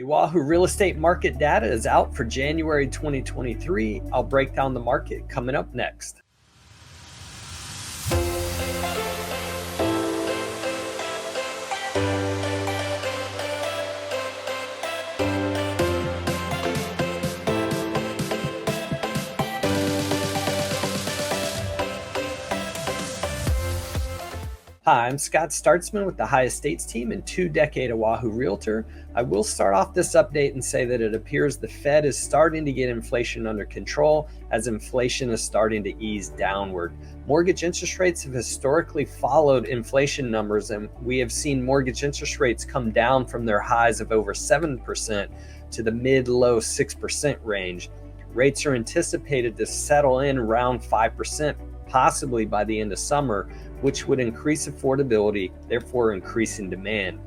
The Oahu real estate market data is out for January 2023. I'll break down the market coming up next. Hi, I'm Scott Startsman with the High Estates team and 2-decade Oahu realtor. I will start off this update and say that it appears the Fed is starting to get inflation under control as inflation is starting to ease downward. Mortgage interest rates have historically followed inflation numbers, and we have seen mortgage interest rates come down from their highs of over 7% to the mid-low 6% range. Rates are anticipated to settle in around 5%, possibly by the end of summer, which would increase affordability, therefore increasing demand.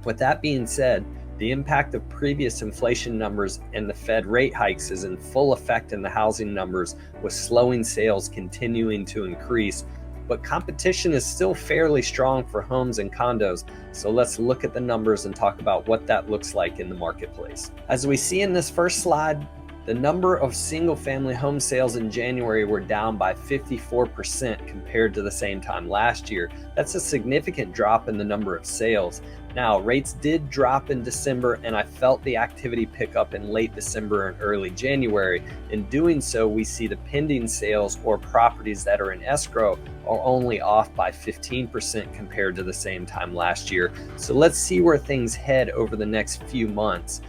With that being said, the impact of previous inflation numbers and the Fed rate hikes is in full effect in the housing numbers, with slowing sales continuing to increase. But competition is still fairly strong for homes and condos, so let's look at the numbers and talk about what that looks like in the marketplace. As we see in this first slide, the number of single-family home sales in January were down by 54% compared to the same time last year. That's a significant drop in the number of sales. Now, rates did drop in December, and I felt the activity pick up in late December and early January. In doing so, we see the pending sales or properties that are in escrow are only off by 15% compared to the same time last year. So let's see where things head over the next few months.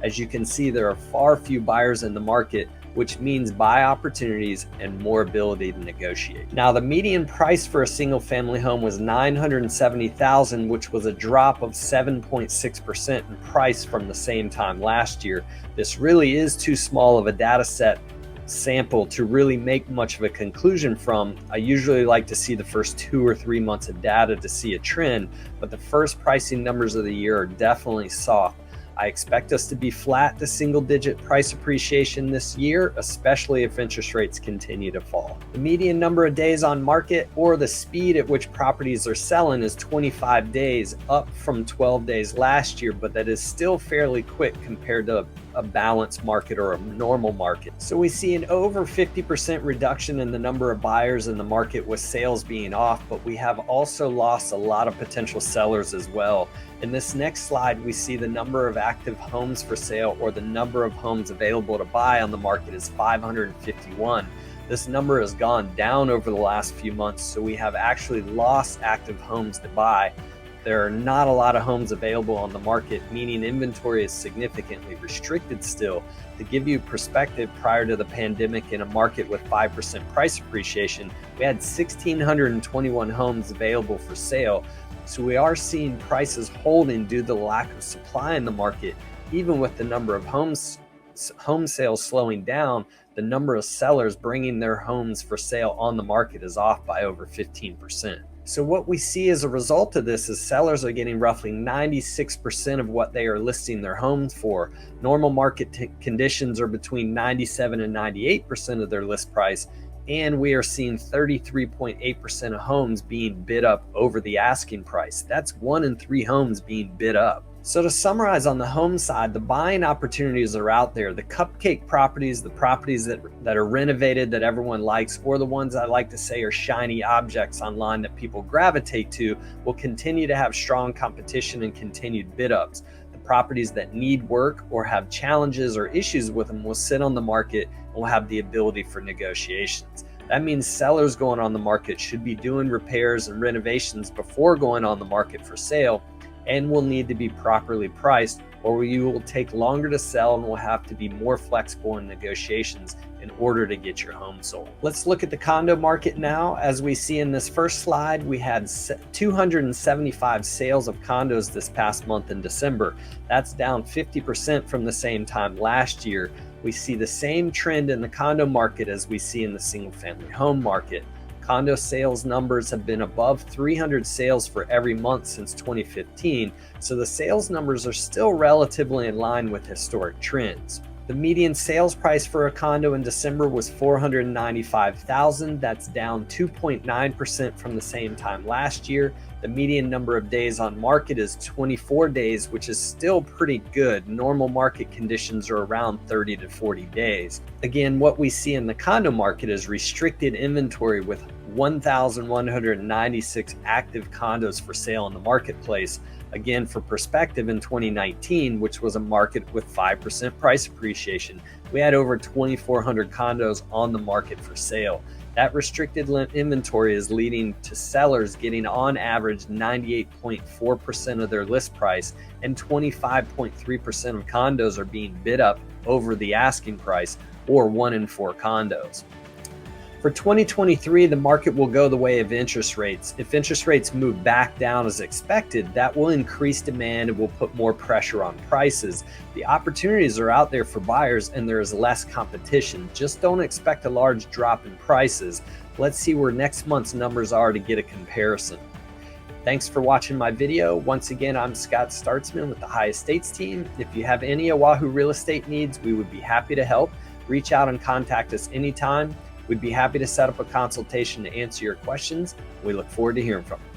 As you can see, there are far few buyers in the market, which means buy opportunities and more ability to negotiate. Now, the median price for a single family home was $970,000, which was a drop of 7.6% in price from the same time last year. This really is too small of a data set sample to really make much of a conclusion from. I usually like to see the first 2 or 3 months of data to see a trend, but the first pricing numbers of the year are definitely soft. I expect us to be flat to single-digit price appreciation this year, especially if interest rates continue to fall. The median number of days on market, or the speed at which properties are selling, is 25 days, up from 12 days last year, but that is still fairly quick compared to a balanced market or a normal market. So we see an over 50% reduction in the number of buyers in the market with sales being off, but we have also lost a lot of potential sellers as well. In this next slide, we see the number of active homes for sale, or the number of homes available to buy on the market, is 551. This number has gone down over the last few months, so we have actually lost active homes to buy. There are not a lot of homes available on the market, meaning inventory is significantly restricted still. To give you perspective, prior to the pandemic, in a market with 5% price appreciation, we had 1,621 homes available for sale. So we are seeing prices holding due to the lack of supply in the market. Even with the number of home sales slowing down, the number of sellers bringing their homes for sale on the market is off by over 15%. So what we see as a result of this is sellers are getting roughly 96% of what they are listing their homes for. Normal market conditions are between 97 and 98% of their list price, and we are seeing 33.8% of homes being bid up over the asking price. That's 1 in 3 homes being bid up. So to summarize, on the home side, the buying opportunities are out there. The cupcake properties, the properties that are renovated that everyone likes, or the ones I like to say are shiny objects online that people gravitate to, will continue to have strong competition and continued bid ups. The properties that need work or have challenges or issues with them will sit on the market and will have the ability for negotiations. That means sellers going on the market should be doing repairs and renovations before going on the market for sale, and will need to be properly priced, or you will take longer to sell and will have to be more flexible in negotiations in order to get your home sold. Let's look at the condo market now. As we see in this first slide, we had 275 sales of condos this past month in December. That's down 50% from the same time last year. We see the same trend in the condo market as we see in the single-family home market. Condo sales numbers have been above 300 sales for every month since 2015, so the sales numbers are still relatively in line with historic trends. The median sales price for a condo in December was $495,000. That's down 2.9% from the same time last year. The median number of days on market is 24 days, which is still pretty good. Normal market conditions are around 30 to 40 days. Again, what we see in the condo market is restricted inventory with 1,196 active condos for sale in the marketplace. Again, for perspective, in 2019, which was a market with 5% price appreciation, we had over 2,400 condos on the market for sale. That restricted inventory is leading to sellers getting on average 98.4% of their list price, and 25.3% of condos are being bid up over the asking price, or 1 in 4 condos. For 2023, the market will go the way of interest rates. If interest rates move back down as expected, that will increase demand and will put more pressure on prices. The opportunities are out there for buyers and there is less competition. Just don't expect a large drop in prices. Let's see where next month's numbers are to get a comparison. Thanks for watching my video. Once again, I'm Scott Startsman with the High Estates team. If you have any Oahu real estate needs, we would be happy to help. Reach out and contact us anytime. We'd be happy to set up a consultation to answer your questions. We look forward to hearing from you.